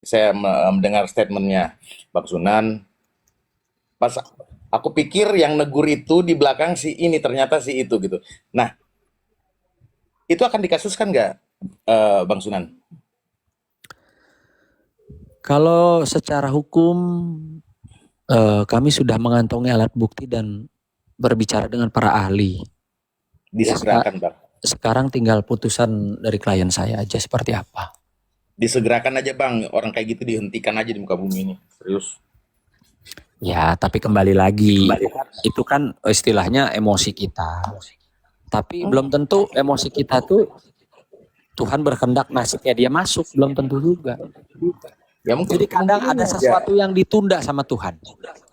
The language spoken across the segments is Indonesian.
Saya mendengar statementnya Bang Sunan. Pas aku pikir yang negur itu di belakang si ini, ternyata si itu gitu. Nah, itu akan dikasuskan nggak, Bang Sunan? Kalau secara hukum kami sudah mengantongi alat bukti dan berbicara dengan para ahli. Disegerakan, Bang. Sekarang tinggal putusan dari klien saya aja seperti apa. Disegerakan aja, Bang. Orang kayak gitu dihentikan aja di muka bumi ini. Serius. Ya, tapi kembali lagi, itu kan istilahnya emosi kita. Tapi belum tentu emosi kita tuh Tuhan berkehendak nasibnya dia masuk, belum tentu juga. Ya mungkin, Jadi kadang ada sesuatu yang ditunda sama Tuhan.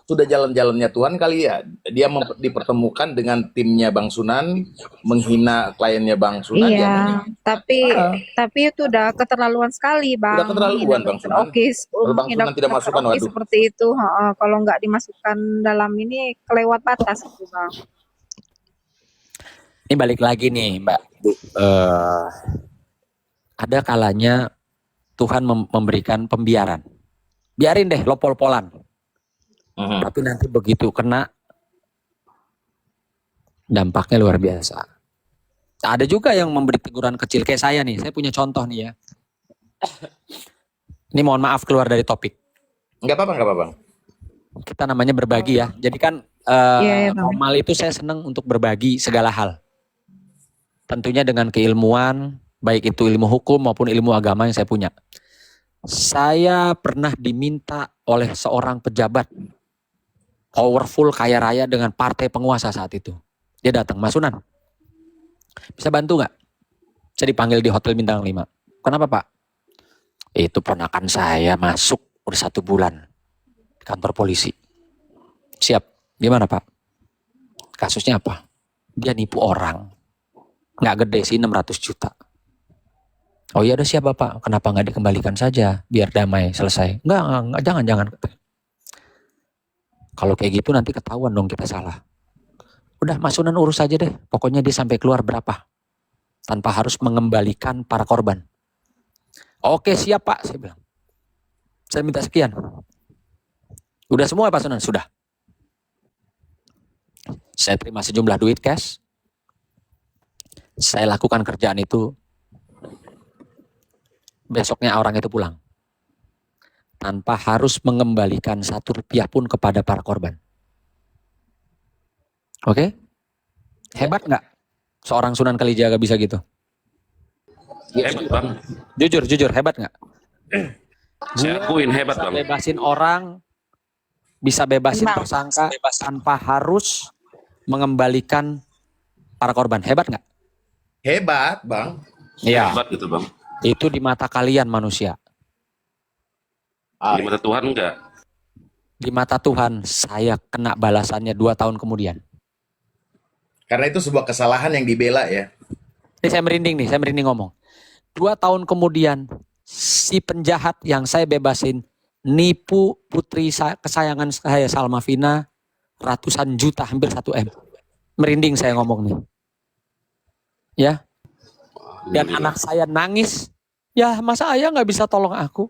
sudah jalan-jalannya Tuhan kali ya. Dia dipertemukan dengan timnya Bang Sunan, menghina kliennya Bang Sunan, ya Iya, mungkin. tapi itu udah keterlaluan sekali, Udah Bang. keterlaluan, Menghina Bang dokter Sunan. Oki, Kalau Bang menghina Sunan tidak dokter masukkan, Oki waduh. seperti itu, kalau nggak dimasukkan dalam ini kelewat batas itu, Bang. Ini balik lagi nih, Mbak. Ada kalanya Tuhan memberikan pembiaran. Biarin deh lo pol-polan. Tapi nanti begitu kena, dampaknya luar biasa. Ada juga yang memberi teguran kecil kayak saya nih. Saya punya contoh nih ya. Ini mohon maaf keluar dari topik. Nggak apa-apa, nggak apa-apa. Kita namanya berbagi ya. Jadi kan Iya, Bang. normal itu saya senang untuk berbagi segala hal. Tentunya dengan keilmuan, baik itu ilmu hukum maupun ilmu agama yang saya punya. Saya pernah diminta oleh seorang pejabat powerful, kaya raya dengan partai penguasa saat itu. Dia datang, Mas Sunan, bisa bantu nggak? Saya dipanggil di Hotel Bintang 5. Kenapa, Pak? Itu ponakan saya masuk udah 1 bulan di kantor polisi. Siap. Gimana, Pak? Kasusnya apa? Dia nipu orang. Nggak gede sih, 600 juta. Oh iya udah siap Bapak, kenapa nggak dikembalikan saja biar damai selesai? Enggak, jangan. Kalau kayak gitu nanti ketahuan dong kita salah. Udah Mas Sunan urus aja deh, pokoknya dia sampai keluar berapa. Tanpa harus mengembalikan para korban. Oke siap Pak, saya bilang. Saya minta sekian. Udah semua Pak Sunan? Sudah. Saya terima sejumlah duit cash. Saya lakukan kerjaan itu. Besoknya orang itu pulang. Tanpa harus mengembalikan 1 rupiah pun kepada para korban. Oke? Hebat nggak seorang Sunan Kalijaga bisa gitu? Hebat Bang. Jujur hebat nggak? Saya akuin hebat Bang. Bebasin orang, bisa bebasin tersangka tanpa harus mengembalikan para korban. Hebat nggak? Hebat, Bang. Iya. Hebat gitu Bang. Itu di mata kalian manusia. Di mata Tuhan enggak? Di mata Tuhan saya kena balasannya 2 tahun kemudian. Karena itu sebuah kesalahan yang dibela ya. Ini saya merinding ngomong. 2 tahun kemudian si penjahat yang saya bebasin nipu putri kesayangan saya Salma Vina ratusan juta, hampir 1 M. Merinding saya ngomong nih. Ya. Dan anak saya nangis. Ya masa ayah nggak bisa tolong aku?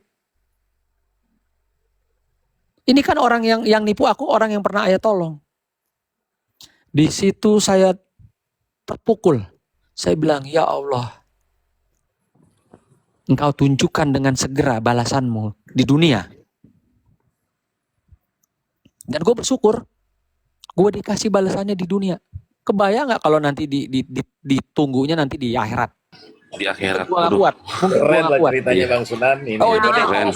Ini kan orang yang nipu aku, orang yang pernah ayah tolong. Di situ saya terpukul. Saya bilang, ya Allah, Engkau tunjukkan dengan segera balasanmu di dunia. Dan gue bersyukur, gue dikasih balasannya di dunia. Kebayang nggak kalau nanti ditunggunya nanti di akhirat? Di akhirat. Gue gak kuat. Mungkin gue Keren gak lah kuat. ceritanya Bang Sunan. Ini Oh, ini Keren.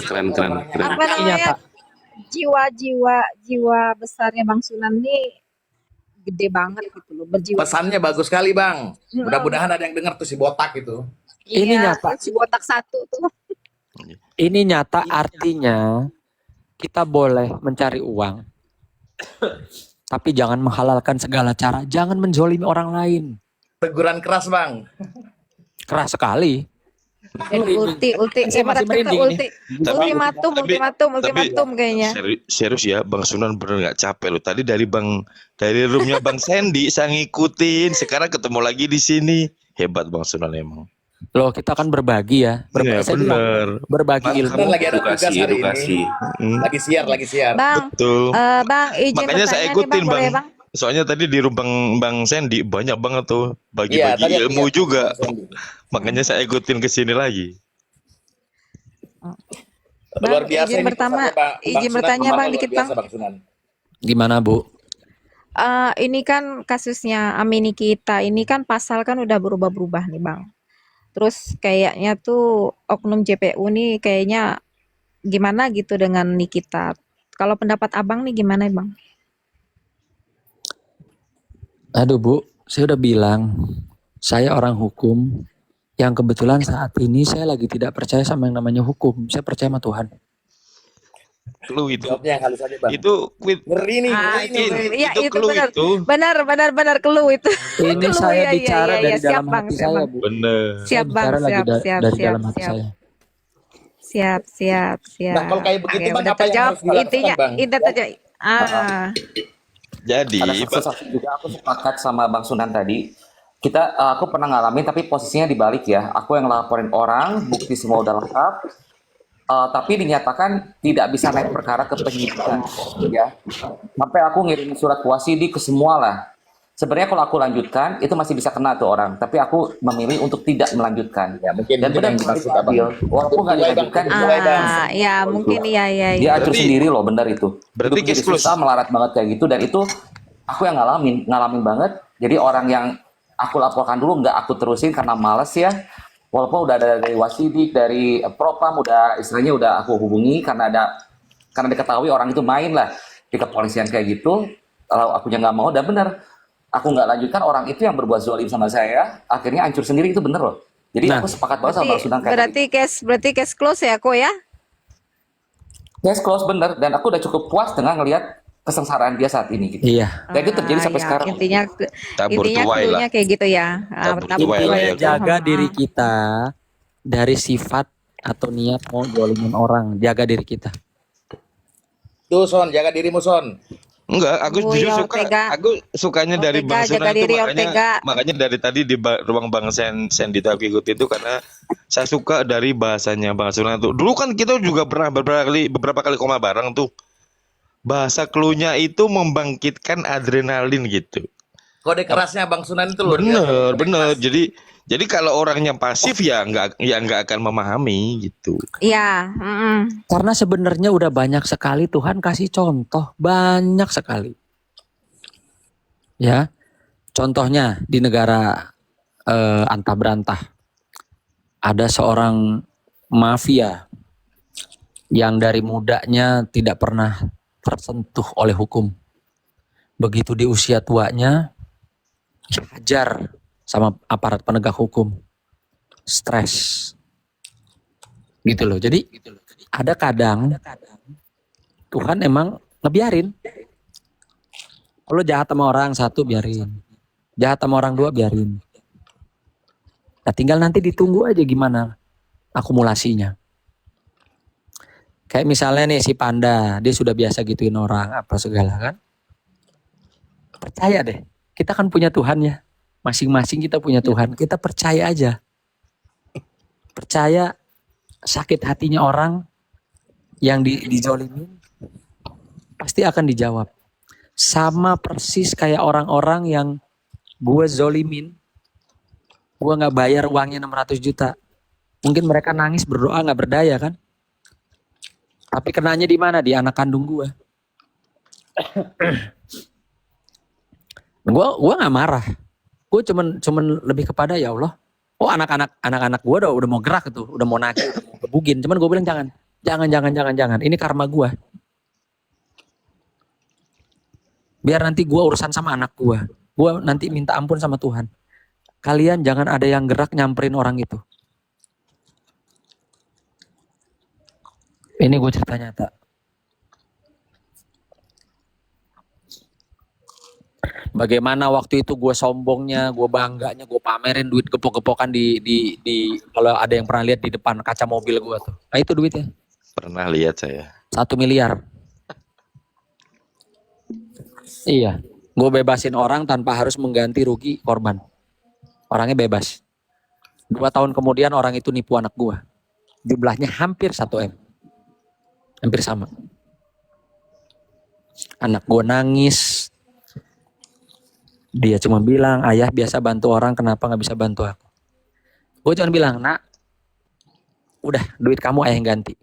Apa namanya? Jiwa besarnya Bang Sunan nih gede banget gitu loh, berjiwa. Pesannya bagus sekali, Bang. Mudah-mudahan ada yang dengar tuh si botak itu. Ini Iya, nyata. si botak 1 tuh. Ini nyata artinya kita boleh mencari uang. Tapi jangan menghalalkan segala cara. Jangan menzolimi orang lain. Teguran keras, Bang. Keras sekali. Ultimatum kayaknya. Serius ya, Bang Sunan bener nggak capek loh. Tadi dari roomnya Bang Sandy saya ngikutin. Sekarang ketemu lagi di sini. Hebat Bang Sunan emang. Loh, kita kan berbagi ya. Iya, Saya bilang, bener. berbagi Bang, ilmu. Kan lagi ada tugas Edukasi, hari ini. edukasi. Lagi siar. Bang, Betul. Bang, izin Makanya saya bertanya nih ikutin Bang, boleh Bang. Bang? Soalnya tadi di rumah Bang Sandy banyak banget tuh Iya, bagi-bagi tadi aku ilmu lihat juga. Bang Sandy. Makanya saya ikutin ke sini lagi. Luar Bang, biasa izin ini pertama, pesannya, Bang izin Sunan bertanya kemarin Bang luar dikit biasa Bang. Bang Sunan. Gimana Bu? Ini kan kasusnya Amini kita, ini kan pasal kan udah berubah-berubah nih Bang. Terus kayaknya tuh oknum JPU nih kayaknya gimana gitu dengan Nikita. Kalau pendapat Abang nih gimana Bang? Aduh Bu, saya udah bilang, saya orang hukum yang kebetulan saat ini saya lagi tidak percaya sama yang namanya hukum. Saya percaya sama Tuhan. Clue itu. Jawabnya yang halus aja Bang. Itu quit. Ngeri nih, ngeri nih. Iya Itu itu clue benar. itu. Benar clue itu. Ini Clue, saya iya, bicara iya, dari siap, dalam Bang, hati siap, saya Bang. Bu. Bener. Saya Siap Bang, bicara lagi dari siap, dalam hati siap. saya. Siap. Nah, kalau kayak begitu Oke, Bang, udah apa yang terjawab. harus dilakukan Intinya, Bang? intinya terjawab. Jadi, Ada saksi juga, aku sepakat sama Bang Sunan tadi. Aku pernah ngalamin tapi posisinya dibalik ya. Aku yang laporin orang, bukti semua udah lengkap, tapi dinyatakan tidak bisa naik perkara ke penyidikan, ya. Sampai aku ngirim surat kuasidi ke semua lah. Sebenarnya kalau aku lanjutkan, itu masih bisa kena tuh orang. Tapi aku memilih untuk tidak melanjutkan. Ya, mungkin Dan benar yang dimaksud tidak Abang. adil. Walaupun nggak Mulai, Bang. dilanjutkan, Mulai, Bang. Ya mungkin iya. dia hancur Berarti- sendiri loh, benar itu. berarti Hidup jadi case close. susah, melarat banget kayak gitu. Dan itu aku yang ngalamin banget. Jadi orang yang aku laporkan dulu nggak aku terusin karena males ya. Walaupun udah ada dari Wasidik, dari Propam, udah istilahnya udah aku hubungi karena diketahui orang itu main lah di kepolisian kayak gitu. Kalau akunya nggak mau, dan benar aku nggak lanjutkan, orang itu yang berbuat zalim sama saya, akhirnya hancur sendiri, itu bener loh. Jadi Nah. aku sepakat banget sama Bang Sunan kayak Berarti case close ya kok ya? yes, close bener, dan aku udah cukup puas dengan ngelihat kesengsaraan dia saat ini gitu. Iya. Dan itu terjadi sampai Ya, sekarang. Intinya Tabur tuai lah. cluenya kayak gitu ya. Tabur Tabur tuai lah tuai ya. itu. Jaga diri kita dari sifat atau niat mau jolimin orang. Jaga diri kita. Tuh Son, jaga dirimu Son. Enggak, aku Bu, jujur ya, suka. Ortega. Aku sukanya dari Ortega, Bang jaga Sunan itu, diri, Ortega. makanya dari tadi di ruang Bang Sandy aku ikutin itu karena saya suka dari bahasanya Bang Sunan itu. Dulu kan kita juga pernah beberapa kali koma bareng tuh. Bahasa clue-nya itu membangkitkan adrenalin gitu. Kode kerasnya Bang Sunan itu luar biasa. Bener. Jadi kalau orangnya pasif ya nggak akan memahami gitu. Iya. Karena sebenarnya udah banyak sekali Tuhan kasih contoh. Banyak sekali. Ya. Contohnya di negara antah berantah. Ada seorang mafia yang dari mudanya tidak pernah tersentuh oleh hukum. Begitu di usia tuanya dihajar sama aparat penegak hukum. Stres. Gitu loh. Jadi ada kadang Tuhan emang ngebiarin. Kalau jahat sama orang satu biarin. Jahat sama orang dua biarin. Nah, tinggal nanti ditunggu aja gimana akumulasinya. Kayak misalnya nih si Panda, dia sudah biasa gituin orang apa segala kan. Percaya deh, kita kan punya Tuhan ya. Masing-masing kita punya Tuhan, kita percaya aja. Percaya sakit hatinya orang yang dijolimin pasti akan dijawab. Sama persis kayak orang-orang yang gue zolimin, gue gak bayar uangnya 600 juta. Mungkin mereka nangis berdoa gak berdaya kan. Tapi kenanya di mana? Di anak kandung gue. Gue nggak marah. Gue cuman lebih kepada ya Allah. Oh anak-anak gue udah mau gerak tuh, udah mau nagih, udah mau gebugin. Cuman gue bilang jangan. Ini karma gue. Biar nanti gue urusan sama anak gue. Gue nanti minta ampun sama Tuhan. Kalian jangan ada yang gerak nyamperin orang itu. Ini gue cerita nyata. Bagaimana waktu itu gue sombongnya, gue bangganya, gue pamerin duit gepok-gepokan di kalau ada yang pernah lihat di depan kaca mobil gue tuh. Nah itu duitnya. Pernah lihat saya. 1 miliar. Iya. Gue bebasin orang tanpa harus mengganti rugi korban. Orangnya bebas. 2 tahun kemudian orang itu nipu anak gua. Jumlahnya hampir 1 M. Hampir sama. Anak gua nangis. Dia cuma bilang, ayah biasa bantu orang, kenapa nggak bisa bantu aku? Gue cuma bilang, nak, udah duit kamu ayah yang ganti.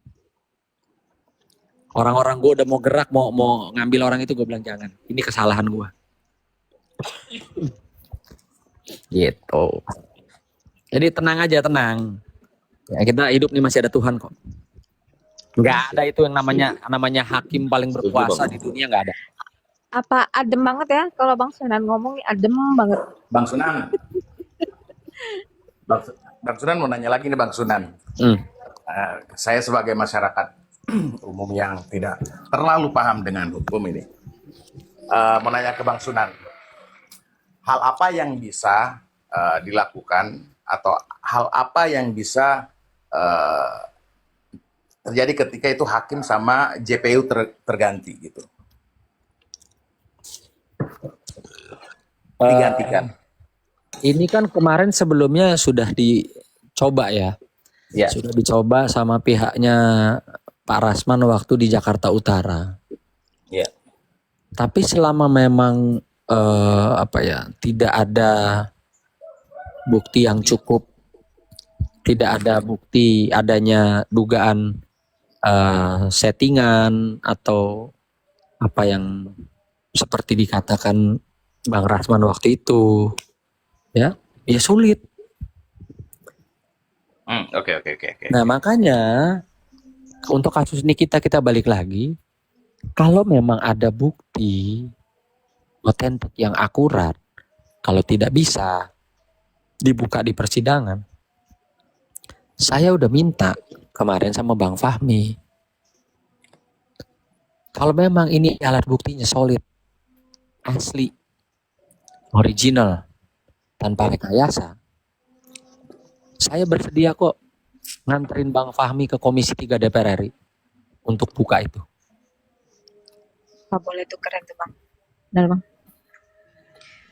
Orang-orang gue udah mau gerak, mau ngambil orang itu, gue bilang jangan. Ini kesalahan gue. Gitu. Jadi tenang aja, tenang. Ya, kita hidup nih masih ada Tuhan kok. Nggak ada itu yang namanya hakim paling berkuasa di dunia, nggak ada. Apa adem banget ya kalau Bang Sunan ngomong nih, adem banget. Bang Sunan. Bang Sunan mau nanya lagi nih Bang Sunan. Saya sebagai masyarakat umum yang tidak terlalu paham dengan hukum ini, mau nanya ke Bang Sunan, hal apa yang bisa dilakukan atau hal apa yang bisa terjadi ketika itu hakim sama JPU terganti gitu, digantikan. Ini kan kemarin sebelumnya sudah dicoba ya. Ya. Sudah dicoba sama pihaknya Pak Rasman waktu di Jakarta Utara. Ya. Tapi selama memang tidak ada bukti yang cukup, tidak ada bukti adanya dugaan settingan atau apa yang seperti dikatakan Bang Rasman waktu itu, ya sulit. Oke. Nah makanya untuk kasus ini kita balik lagi, kalau memang ada bukti otentik yang akurat, kalau tidak bisa dibuka di persidangan, saya udah minta kemarin sama Bang Fahmi, kalau memang ini alat buktinya solid, asli, original, tanpa rekayasa, saya bersedia kok nganterin Bang Fahmi ke Komisi 3 DPR RI untuk buka itu. Nggak boleh tuh, keren tuh Bang. Benar Bang.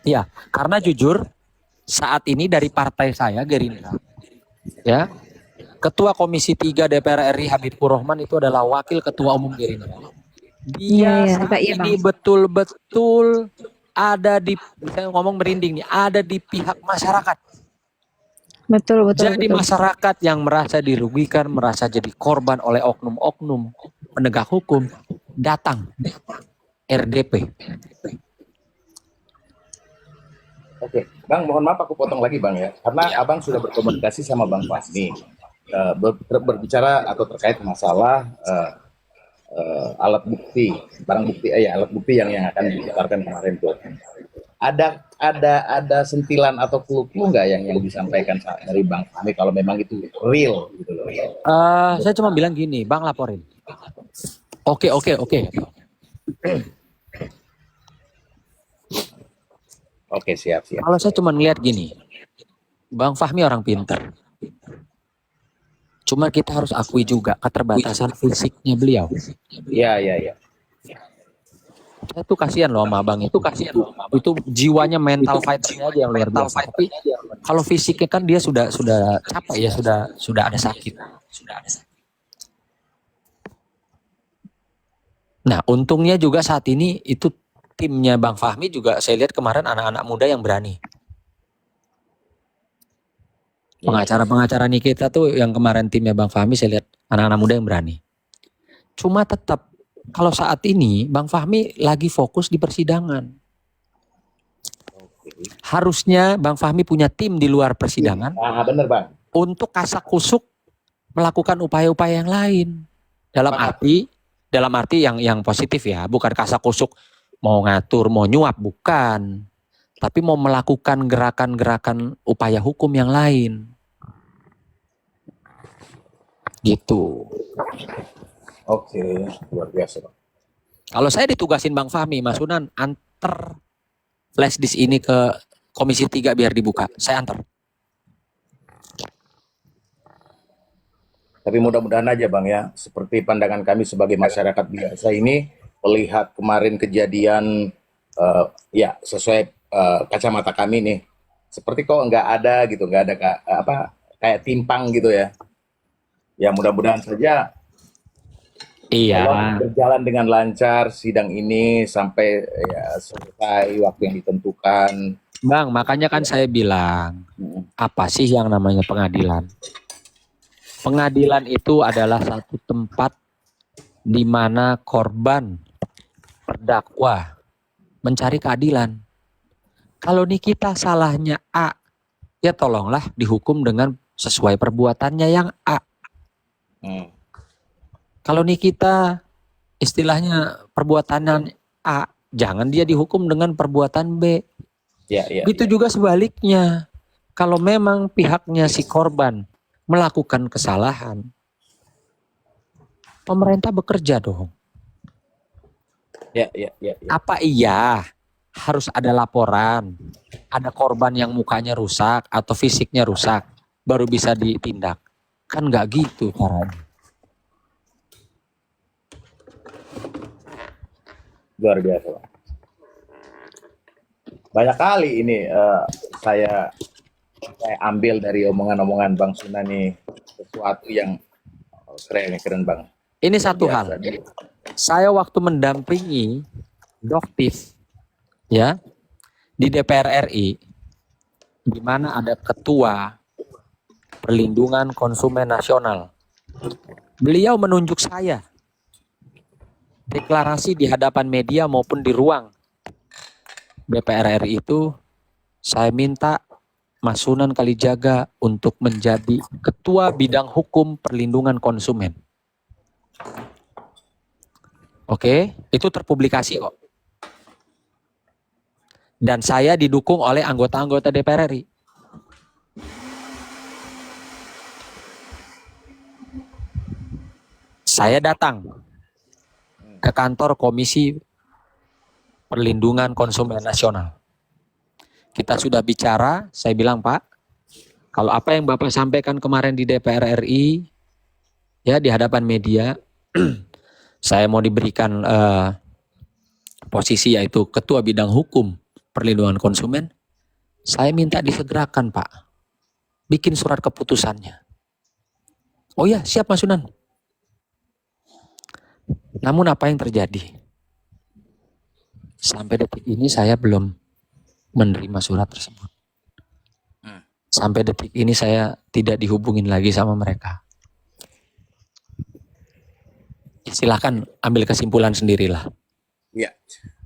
Iya, karena jujur saat ini dari partai saya Gerindra, ya, Ketua Komisi 3 DPR RI Habibur Rahman itu adalah Wakil Ketua Umum Gerindra. Dia saat ini betul-betul ada di, saya ngomong merinding nih, ada di pihak masyarakat. Betul. Jadi masyarakat yang merasa dirugikan, merasa jadi korban oleh oknum-oknum penegak hukum, datang RDP. Oke, Bang, mohon maaf aku potong lagi Bang ya, karena Abang sudah berkomunikasi sama Bang Fahmi berbicara atau terkait masalah alat bukti, alat bukti yang akan dikeluarkan kemarin tuh. Ada sentilan atau clue nggak yang disampaikan dari Bang Fahmi kalau memang itu real gitu loh? Saya cuma bilang gini, Bang laporin. Oke. Oke, siap. Kalau saya cuma ngeliat gini, Bang Fahmi orang pintar. Cuma kita harus akui juga keterbatasan fisiknya beliau. Iya. Saya tuh kasihan loh sama Abang itu. Itu jiwanya, mental fighternya aja yang luar biasa. Tapi kalau fisiknya kan dia sudah capek ya, sudah ada sakit. Nah, untungnya juga saat ini itu timnya Bang Fahmi juga saya lihat kemarin anak-anak muda yang berani. Pengacara-pengacara Nikita tuh yang kemarin timnya Bang Fahmi saya lihat anak-anak muda yang berani. Cuma tetap kalau saat ini Bang Fahmi lagi fokus di persidangan. Harusnya Bang Fahmi punya tim di luar persidangan. Bener Bang. Untuk kasak kusuk melakukan upaya-upaya yang lain. Dalam arti yang positif ya, bukan kasak kusuk mau ngatur, mau nyuap, bukan. Tapi mau melakukan gerakan-gerakan upaya hukum yang lain. Gitu. Oke, luar biasa Bang. Kalau saya ditugasin Bang Fahmi, Mas Sunan, antar flash disk ini ke Komisi 3 biar dibuka. Saya antar. Tapi mudah-mudahan aja Bang ya, seperti pandangan kami sebagai masyarakat biasa ini, melihat kemarin kejadian, sesuai kacamata kami nih, seperti kok nggak ada kayak timpang gitu ya. Ya mudah-mudahan saja Iya. Allah berjalan dengan lancar sidang ini sampai ya selesai waktu yang ditentukan. Bang, makanya kan saya bilang, apa sih yang namanya pengadilan? Pengadilan itu adalah satu tempat di mana korban, terdakwa mencari keadilan. Kalau Nikita salahnya A, ya tolonglah dihukum dengan sesuai perbuatannya yang A. Hmm. Kalau Nikita istilahnya perbuatannya A, jangan dia dihukum dengan perbuatan B. Ya, ya. Begitu juga sebaliknya. Kalau memang pihaknya si korban melakukan kesalahan, pemerintah bekerja dong. Ya, ya, ya, ya. Apa iya harus ada laporan, ada korban yang mukanya rusak atau fisiknya rusak, baru bisa ditindak? Kan nggak gitu caranya. Luar biasa, Bang. Banyak kali ini saya ambil dari omongan-omongan Bang Sunan nih sesuatu yang keren Bang. Ini satu Biasa. hal. Saya waktu mendampingi Doktif ya di DPR RI, di mana ada Ketua Perlindungan Konsumen Nasional. Beliau menunjuk saya deklarasi di hadapan media maupun di ruang DPR RI itu, saya minta Mas Sunan Kalijaga untuk menjadi Ketua Bidang Hukum Perlindungan Konsumen. Oke, itu terpublikasi kok. Dan saya didukung oleh anggota-anggota DPR RI. Saya datang ke kantor Komisi Perlindungan Konsumen Nasional. Kita sudah bicara, saya bilang, Pak, kalau apa yang Bapak sampaikan kemarin di DPR RI, ya di hadapan media, saya mau diberikan posisi yaitu Ketua Bidang Hukum Perlindungan Konsumen, saya minta disegerakan, Pak. Bikin surat keputusannya. Oh ya, siap Mas Sunan. Namun apa yang terjadi? Sampai detik ini saya belum menerima surat tersebut. Sampai detik ini saya tidak dihubungin lagi sama mereka. Silahkan ambil kesimpulan sendirilah. Iya.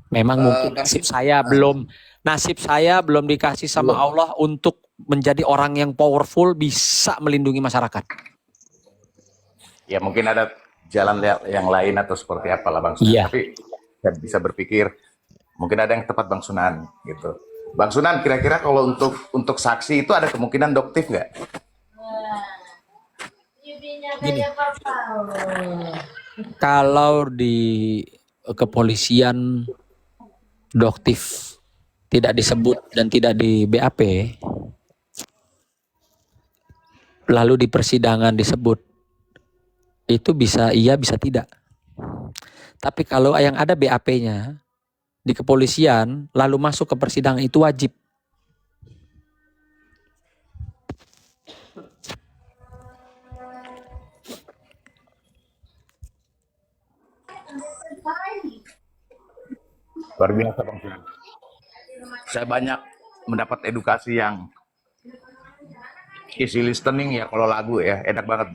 Memang mungkin nasib saya belum dikasih sama Allah untuk menjadi orang yang powerful, bisa melindungi masyarakat. Ya mungkin ada jalan yang lain atau seperti apalah Bang Sunan. Iya. Tapi saya bisa berpikir mungkin ada yang tepat Bang Sunan gitu. Bang Sunan, kira-kira kalau untuk saksi itu ada kemungkinan Doktif nggak? Gini, kalau di kepolisian Doktif tidak disebut dan tidak di BAP, lalu di persidangan disebut, itu bisa iya bisa tidak. Tapi kalau yang ada BAP-nya di kepolisian lalu masuk ke persidangan, itu wajib. Luar biasa Bang Sunan. Saya banyak mendapat edukasi yang easy listening ya kalau lagu ya, enak banget.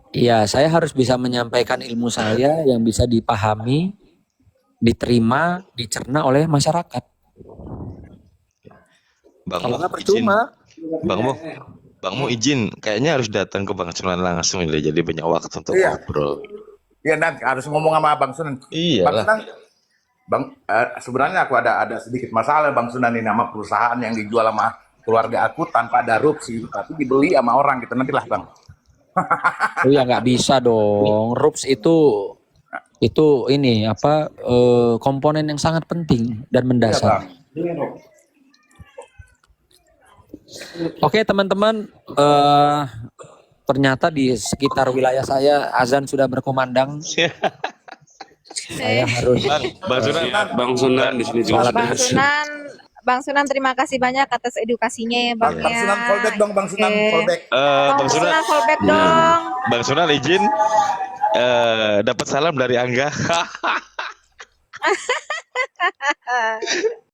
Iya, saya harus bisa menyampaikan ilmu saya yang bisa dipahami, diterima, dicerna oleh masyarakat. Bang Kalau Mo, nggak izin. percuma. Bang Mo izin, kayaknya harus datang ke Bang Sunan langsung jadi banyak waktu untuk Iya. ngobrol. Ya nanti harus ngomong sama Bang Sunan. Iya Bang lah. Sunan, sebenarnya aku ada sedikit masalah Bang Sunan ini nama perusahaan yang dijual sama keluarga aku tanpa ada RUPS, tapi dibeli sama orang gitu, nantilah Bang. Oh ya nggak bisa dong. RUPS itu ini apa komponen yang sangat penting dan mendasar. Iya, Bang. Oke teman-teman, ternyata di sekitar wilayah saya azan sudah berkumandang. Saya harus Bang Sunan, Bang Sunan di sini juga Salat Bang sudah. Sunan, Bang Sunan terima kasih banyak atas edukasinya ya Bang Bang ya. Sunan fallback dong, Bang Sunan Oke. fallback. Bang Bang Sunan, Sunan fallback Ya. dong. Bang Sunan izin dapat salam dari Angga.